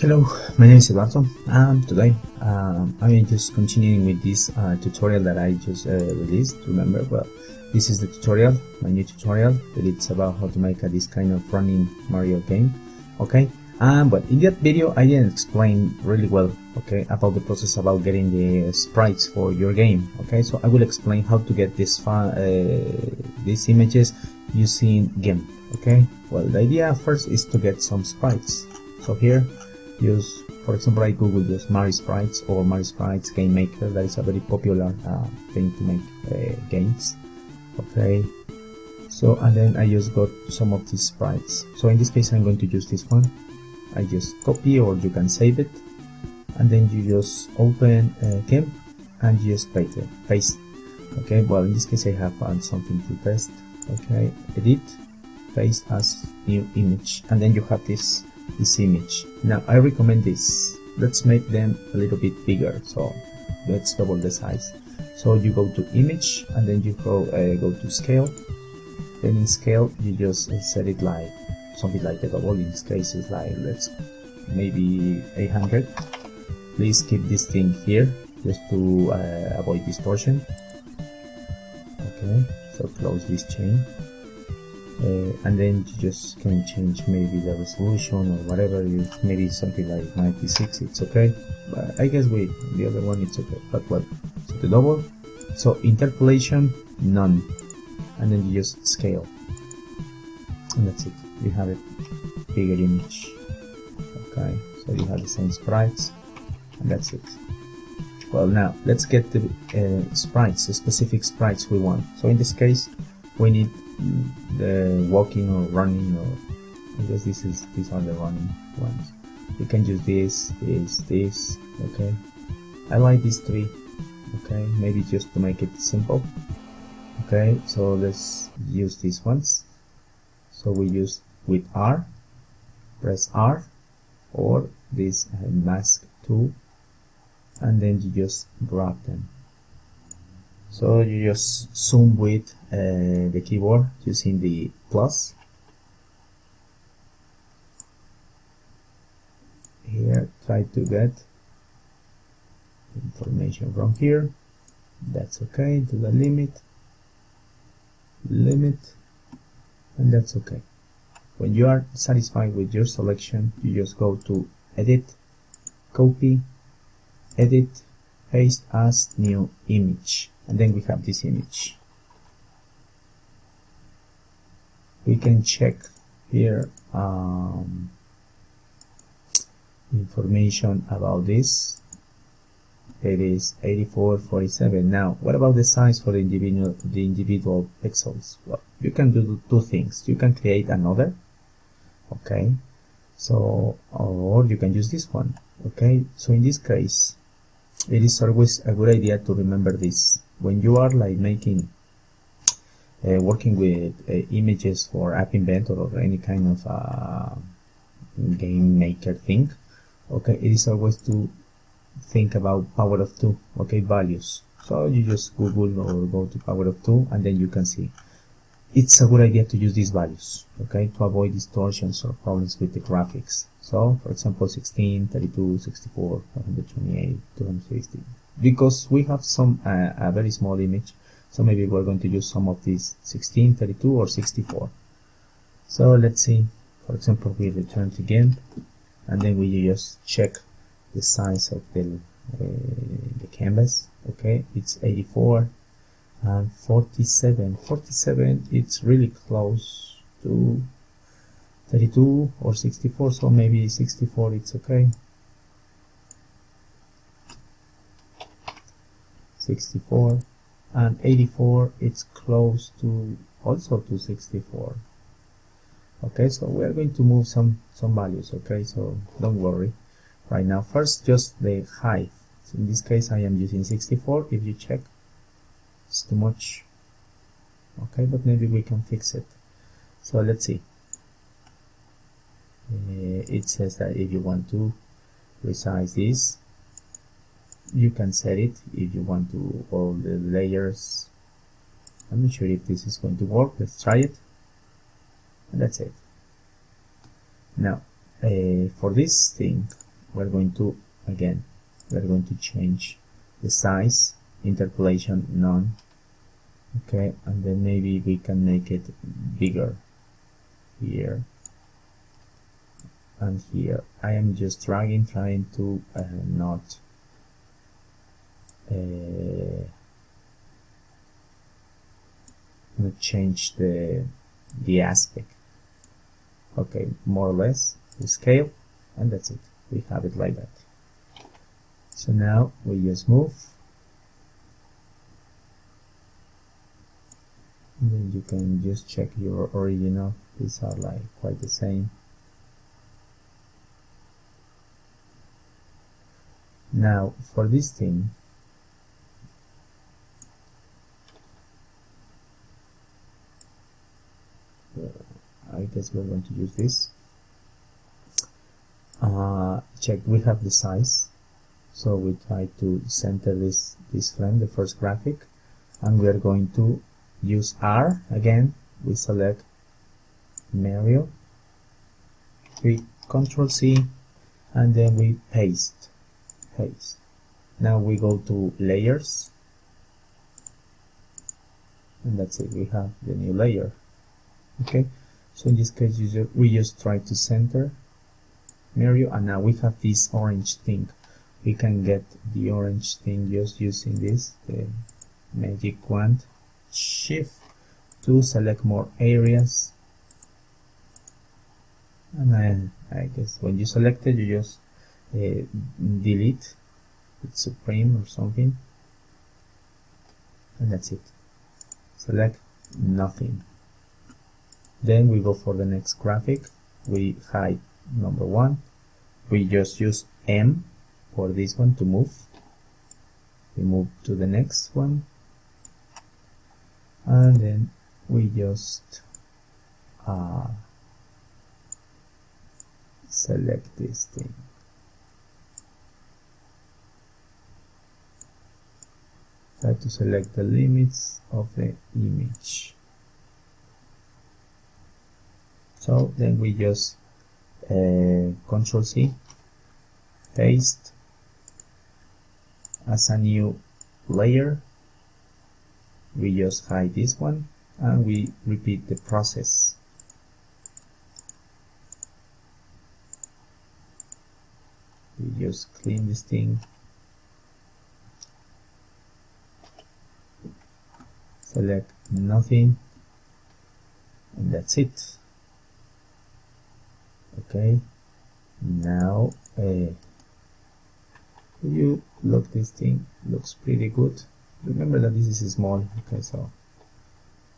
Hello, my name is Eduardo. Today I'm just continuing with this tutorial that I just released. Remember, well, this is the tutorial, my new tutorial, that it's about how to make this kind of running Mario game. Okay, but in that video I didn't explain really well, okay, about the process about getting the sprites for your game. Okay, so I will explain how to get these images using Gimp. Okay, well, the idea first is to get some sprites. So here, use, for example, I Google just Mario Sprites or Mario Sprites Game Maker. That is a very popular thing to make games. Okay, so and then I just got some of these sprites. So in this case I'm going to use this one. I just copy, or you can save it, and then you just open Gimp and you just paste. Okay, well, in this case I have something to paste. Okay, edit, paste as new image, and then you have this image. Now I recommend this. Let's make them a little bit bigger, so let's double the size. So you go to image, and then you go to scale. Then in scale you just set it like something like the double. In this case is like, let's maybe 800. Please keep this thing here just to avoid distortion. Okay, so close this chain. And then you just can change maybe the resolution or whatever. Maybe something like 96, it's okay, but I guess with the other one it's okay. But well, so the double, so interpolation none, and then you just scale, and that's it. You have a bigger image. Okay, so you have the same sprites, and that's it. Well, now let's get the sprites, the specific sprites we want. So in this case we need the walking or running, or I guess these are the running ones. You can use this. Okay, I like these three. Okay, maybe just to make it simple. Okay, so let's use these ones. So we use with R, press R, or this mask tool, and then you just grab them. So you just zoom with the keyboard using the plus. Here, try to get information from here. That's okay. To the limit, and that's okay. When you are satisfied with your selection, you just go to edit, copy, edit, paste as new image. And then we have this image. We can check here information about this. It is 84:47. Now, what about the size for the individual pixels? Well, you can do two things. You can create another. Okay, so, or you can use this one. Okay, so in this case, it is always a good idea to remember this. When you are like making working with images for App Inventor or any kind of game maker thing, okay, it is always to think about power of 2, okay, values. So you just Google or go to power of 2, and then you can see it's a good idea to use these values, okay, to avoid distortions or problems with the graphics. So for example, 16, 32, 64, 128, 260, because we have some a very small image, so maybe we're going to use some of these 16, 32, or 64. So let's see, for example, we return to Gimp, and then we just check the size of the canvas. Okay, it's 84 and 47. It's really close to 32 or 64, so maybe 64 it's okay. 64 and 84, it's close to also to 64. Okay, so we are going to move some values. Okay, so don't worry right now. First, just the height. So in this case I am using 64. If you check, it's too much. Okay, but maybe we can fix it. So let's see. It says that if you want to resize this, you can set it. If you want to all the layers, I'm not sure if this is going to work. Let's try it, and that's it. Now for this thing we're going to change the size, interpolation none. Okay, and then maybe we can make it bigger here and here. I am just dragging, trying to not change the aspect. Okay, more or less the scale, and that's it. We have it like that. So now we just move, and then you can just check your original. These are like quite the same. Now for this thing, I guess we're going to use this. Check, we have the size, so we try to center this frame, the first graphic, and we are going to use R again. We select Mario, we Ctrl C, and then we paste. Now we go to layers, and that's it. We have the new layer. Okay, so in this case we just try to center Mario, and now we have this orange thing. We can get the orange thing just using this, the magic wand, shift to select more areas, and I guess when you select it, you just delete with supreme or something, and that's it. Select nothing. Then we go for the next graphic. We hide number 1. We just use M for this one to move. We move to the next one, and then we just select this thing. Try to select the limits of the image. So then we just Ctrl C, paste as a new layer. We just hide this one, and we repeat the process. We just clean this thing, select nothing, and that's it. Okay, now you look, this thing looks pretty good. Remember that this is small, okay, so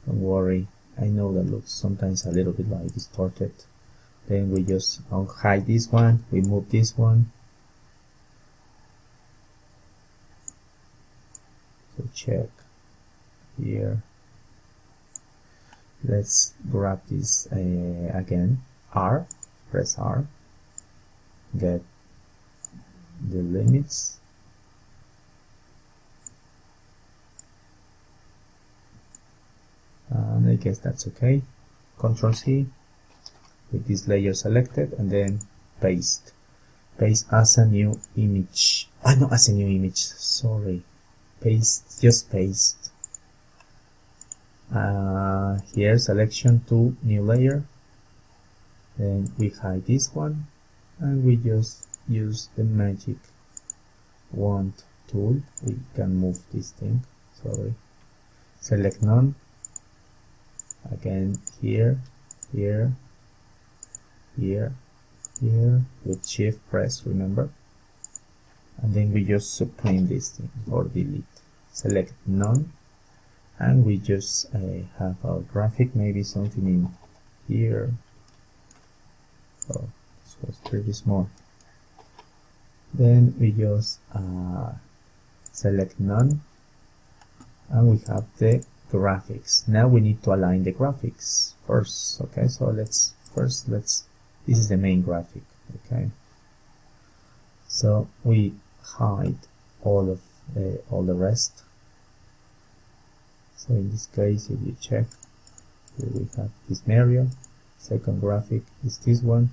don't worry. I know that looks sometimes a little bit like distorted. Then we just hide this one, we move this one. So check here. Let's grab this again, R. Press R, get the limits, and I guess that's okay. Ctrl C with this layer selected, and then paste as a new image. No, as a new image, sorry. Just paste. Here, selection to new layer. Then we hide this one, and we just use the magic wand tool. We can move this thing, sorry. Select none. Again, here, here, here, here, with shift press, remember. And then we just supreme this thing, or delete. Select none, and we just have our graphic, maybe something in here. Oh, this was pretty small. Then we just select none, and we have the graphics. Now we need to align the graphics first. Okay, so let's this is the main graphic. Okay, so we hide all the rest. So in this case, if you check, here we have this Mario. Second graphic is this one.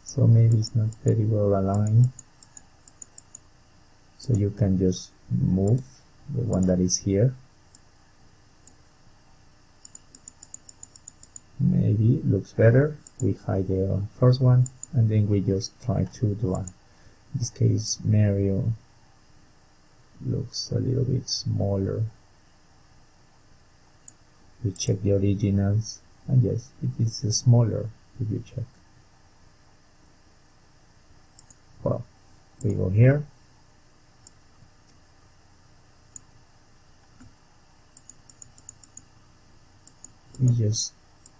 so maybe it's not very well aligned, so you can just move the one that is here. Maybe it looks better. We hide the first one and then we just try to do one. In this case Mario looks a little bit smaller. We check the originals and yes, it is smaller if you check. Well, we go here. We just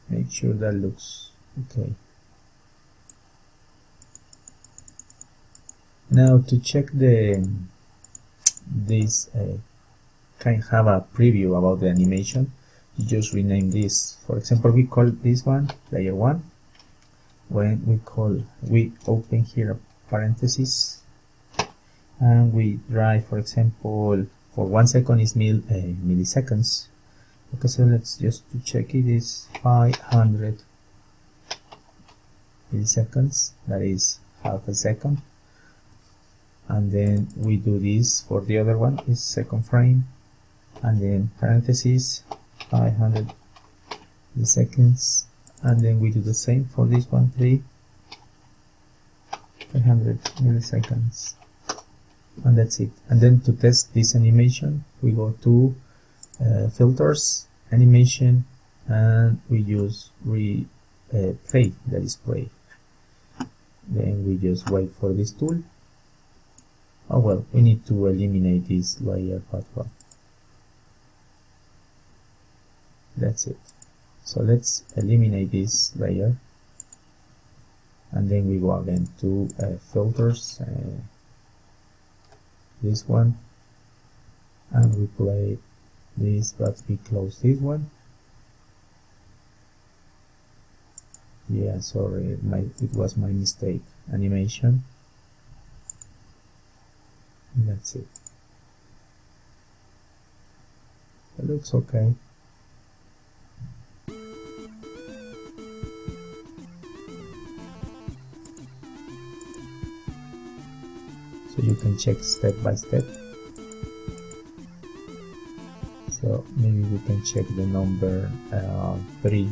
make sure that looks okay. Now to check this can have a preview about the animation, you just rename this. For example, we call this one layer 1. When we open here a parenthesis and we drive, for example, for 1 second is milliseconds. Okay, so let's just to check it is 500 milliseconds, that is half a second. And then we do this for the other one is second frame, and then parentheses 500 milliseconds, and then we do the same for this one, 500 milliseconds, and that's it. And then to test this animation we go to filters, animation, and we use play, that is play. Then we just wait for this tool. Oh well, we need to eliminate this layer, but well, that's it. So let's eliminate this layer, and then we go again to filters, this one, and we play this, but we close this one. Yeah, sorry, it was my mistake. Animation. And that's it. It looks okay. So you can check step by step. So maybe we can check the number 3.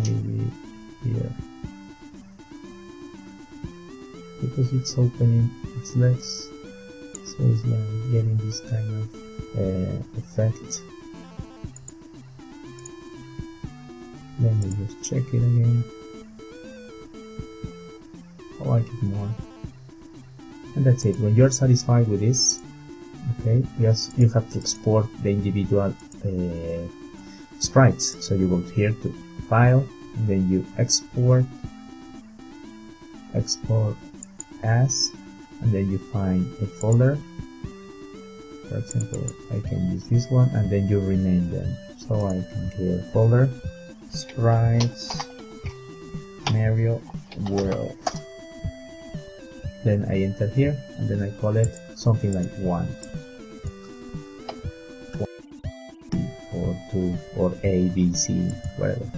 Maybe here, because it's opening its legs, so it's like getting this kind of effect. Then we just check it again. I like it more, and that's it. When you're satisfied with this, okay, yes, you have to export the individual sprites. So you go here to File, and then you export as, and then you find a folder. For example, I can use this one, and then you rename them. So I can create a folder, sprites Mario World. Then I enter here, and then I call it something like 1 or 2 or A, B, C, whatever.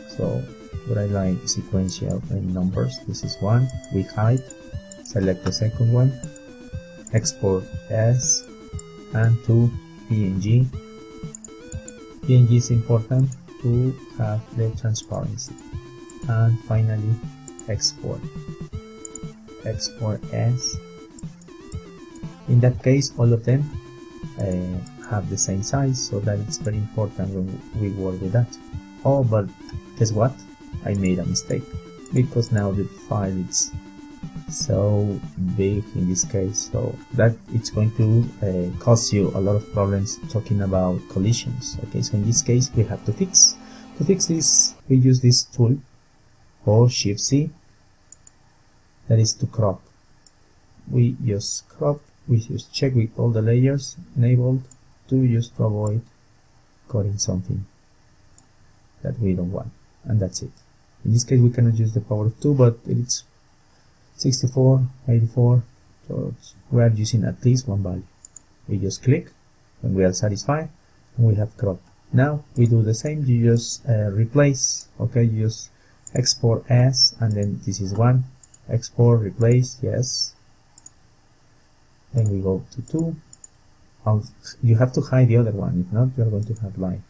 So what I like sequential numbers. This is 1. We hide, select the second one, export as, and to PNG. PNG is important to have the transparency. And finally export as. In that case, all of them have the same size, so that it's very important when we work with that. Oh, but guess what? I made a mistake, because now the file is so big in this case, so that it's going to cause you a lot of problems talking about collisions. Okay, so in this case we have to fix this. We use this tool or Shift C, that is to crop. We just crop, we just check with all the layers enabled to just to avoid cutting something that we don't want, and that's it. In this case we cannot use the power of 2, but it's 64, 84, so we are using at least one value. We just click when we are satisfied, and we have crop. Now we do the same. You just replace. Okay, you just export as, and then this is one. Export, replace, yes. Then we go to 2. You have to hide the other one. If not, you are going to have like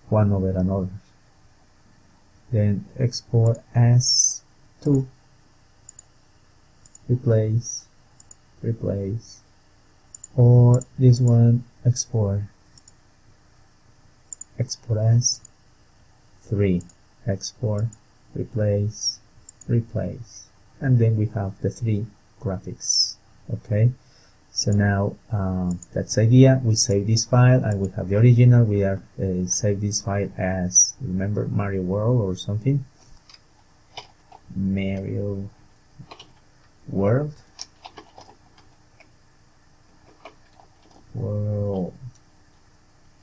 one over another. Then export as 2. Replace, replace, or this one, export as 3. Export, replace, replace, and then we have the 3 graphics. Okay, so now that's the idea. We save this file, and we have the original. We are save this file as, remember, Mario World or something. Mario World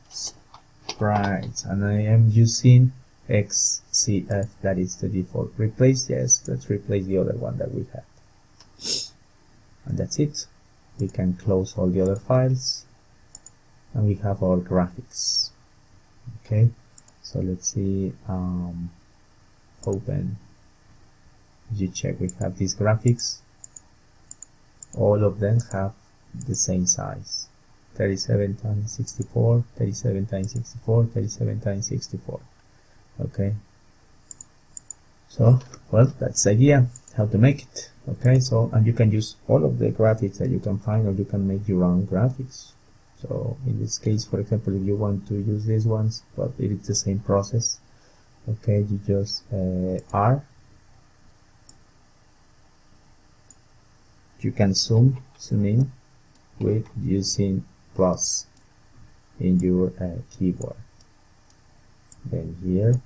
sprites, and I am using XCF, that is the default. Replace, yes, let's replace the other one that we had, and that's it. We can close all the other files, and we have our graphics. Okay, so let's see, open. You check, we have these graphics. All of them have the same size, 37 times 64, 37 times 64, 37 times 64. Okay, so well, that's the idea how to make it. Okay, so, and you can use all of the graphics that you can find, or you can make your own graphics. So in this case, for example, if you want to use these ones, but it is the same process. Okay, you just R. You can zoom in with using plus in your keyboard. Then here,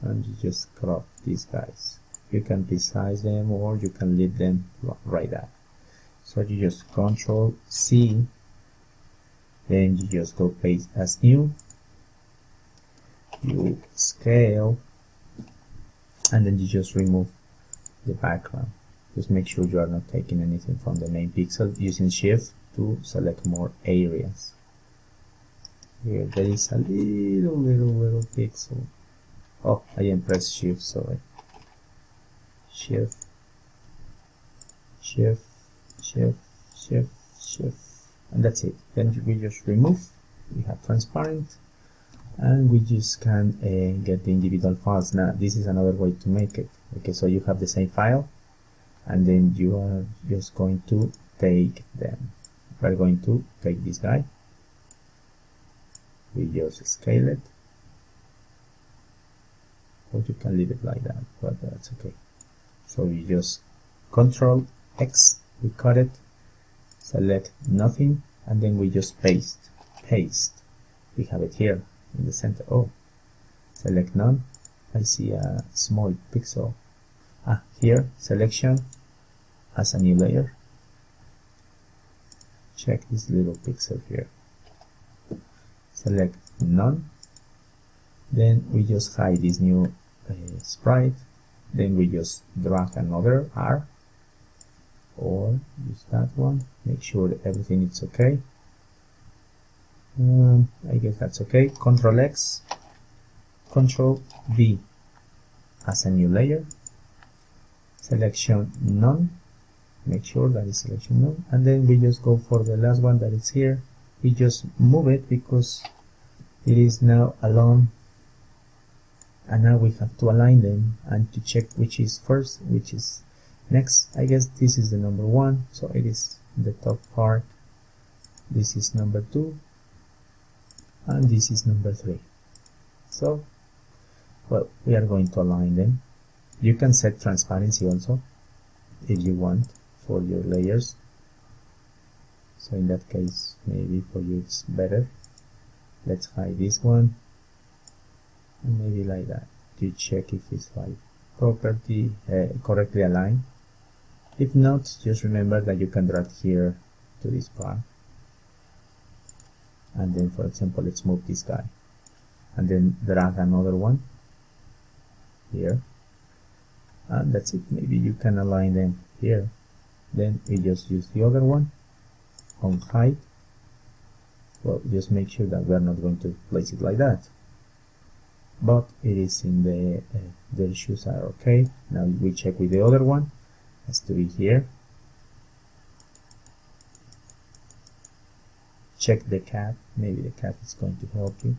and you just crop these guys. You can resize them, or you can leave them right there. So you just Control C, then you just go paste as new. You scale, and then you just remove the background. Just make sure you are not taking anything from the main pixel, using Shift to select more areas. Here there is a little pixel. Oh, I didn't press Shift, sorry. Shift, Shift, Shift, Shift, Shift, and that's it. Then we just remove. We have transparent, and we just can get the individual files. Now this is another way to make it. Okay, so you have the same file, and then you are just going to take them. We're going to take this guy. We just scale it, or you can leave it like that, but that's okay. So you just Control X, we cut it, select nothing, and then we just paste. We have it here in the center. Oh, select none. I see a small pixel. Here, selection as a new layer. Check this little pixel here. Select none. Then we just hide this new sprite. Then we just drag another R, or use that one. Make sure that everything is okay. I guess that's okay. Control X, Control V as a new layer. Selection none. Make sure that is selection none. And then we just go for the last one that is here. We just move it because it is now alone. And now we have to align them and to check which is first, which is next. I guess this is the number 1, so it is the top part. This is number 2, and this is number 3. So, well, we are going to align them. You can set transparency also if you want for your layers. So in that case, maybe for you it's better. Let's hide this one. And maybe like that, to check if it's like property correctly aligned. If not, just remember that you can drag here to this part, and then for example let's move this guy, and then drag another one here, and that's it. Maybe you can align them here. Then we just use the other one on height, well, just make sure that we're not going to place it like that, but it is in the shoes are okay. Now we check with the other one, has to be here. Check the cat, maybe the cat is going to help you.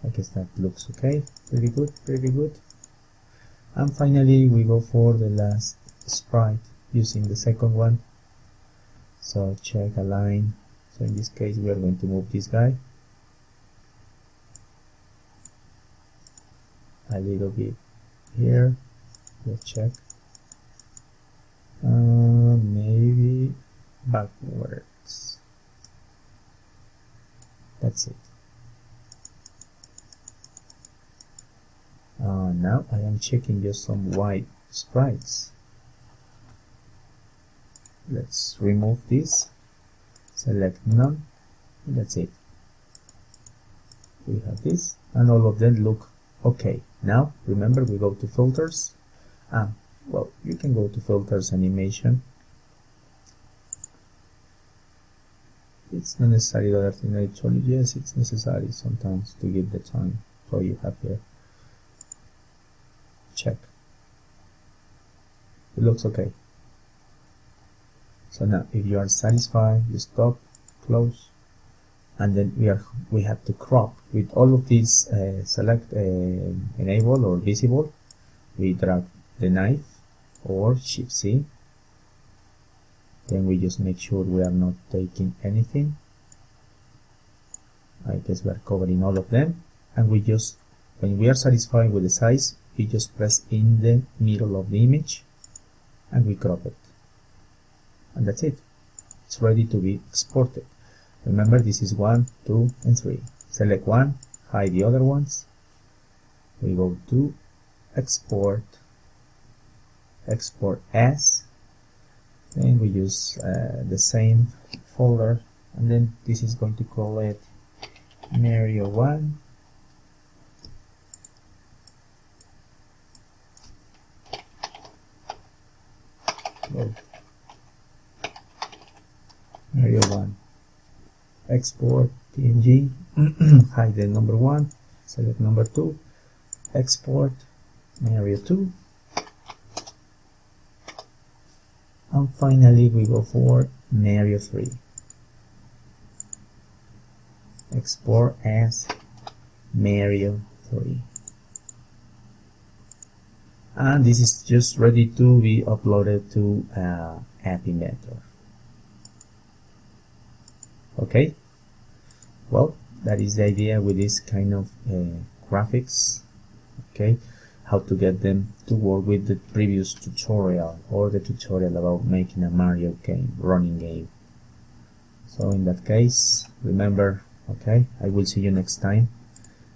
I guess that looks okay, pretty good, pretty good. And finally we go for the last sprite using the second one. So check align. So in this case we are going to move this guy a little bit here. Let's check. Maybe backwards. That's it. Now I am checking just some white sprites. Let's remove this, select none, and that's it. We have this, and all of them look okay. Now remember, we go to filters. Well, you can go to filters, animation. It's not necessary. The other thing I told you, yes, it's necessary sometimes to give the time. So you have here, check. It looks okay. So now if you are satisfied, you stop, close, and then we have to crop with all of these. Select enable or visible. We drag the knife or Shift C. Then we just make sure we are not taking anything. I guess we are covering all of them, and we just, when we are satisfied with the size, we just press in the middle of the image and we crop it, and that's it. It's ready to be exported. Remember, this is 1, 2, and 3. Select one, hide the other ones. We go to export, export as, then we use the same folder, and then this is going to call it Mario 1. Oh. Mario 1. Export PNG, hide the number 1, select number 2, export Mario 2, and finally we go for Mario 3. Export as Mario 3. And this is just ready to be uploaded to App Inventor. Okay, well, that is the idea with this kind of graphics. Okay, how to get them to work with the previous tutorial, or the tutorial about making a Mario game, running game. So in that case, remember, okay, I will see you next time.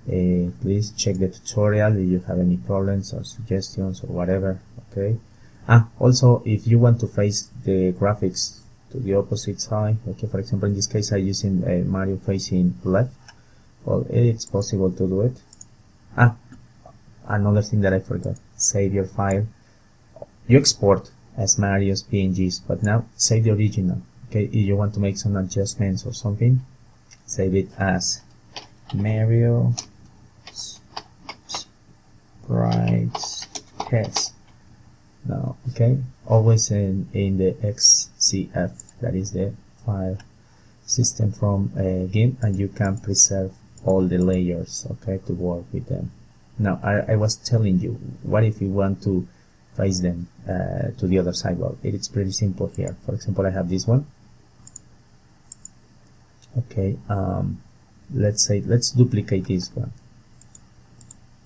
Please check the tutorial if you have any problems or suggestions or whatever. Okay. Also, if you want to face the graphics to the opposite side, okay, for example in this case I'm using Mario facing left, well, it's possible to do it. Another thing that I forgot, save your file. You export as Mario's PNGs, but now save the original. Okay, if you want to make some adjustments or something, save it as Mario sprites test. Now, okay, always in the XCF, that is the file system from Gimp, and you can preserve all the layers, okay, to work with them. Now I was telling you, what if you want to face them to the other side? Well, it's pretty simple here. For example, I have this one. Okay, let's duplicate this one,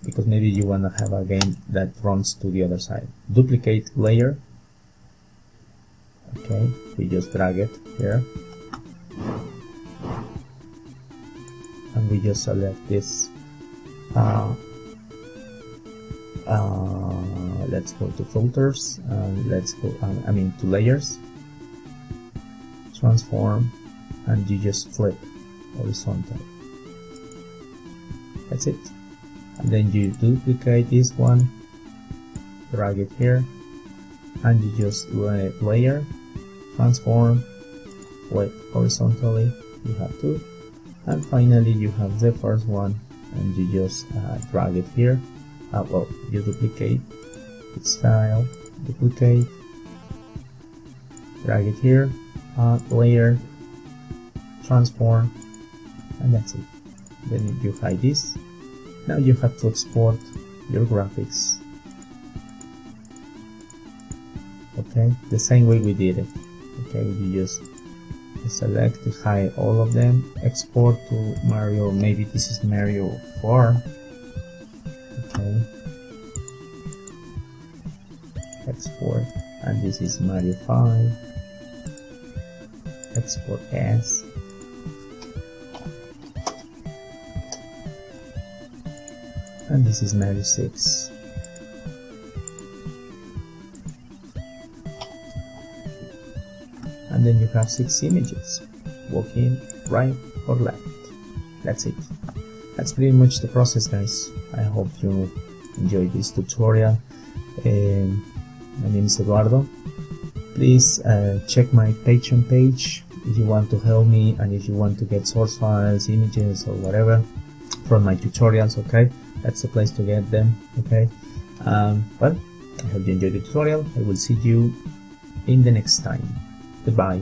because maybe you want to have a game that runs to the other side. Duplicate layer. Okay, we just drag it here, and we just select this. Let's go to filters, and let's go, to layers, transform, and you just flip horizontal. That's it. And then you duplicate this one, drag it here, and you just layer, transform, wet horizontally, you have to, and finally you have the first one, and you just drag it here. Well, you duplicate its file, duplicate, drag it here, layer, transform, and that's it. Then you hide this. Now you have to export your graphics. Okay, the same way we did it. Okay, you just select, hide all of them, export to Mario. Maybe this is Mario 4. Okay, export, and this is Mario 5. Export as. And this is Mario 6. And then you have 6 images. Walking right or left. That's it. That's pretty much the process, guys. I hope you enjoyed this tutorial. My name is Eduardo. Please check my Patreon page if you want to help me, and if you want to get source files, images, or whatever from my tutorials. Okay, that's the place to get them. Okay, well, I hope you enjoyed the tutorial. I will see you in the next time. Goodbye.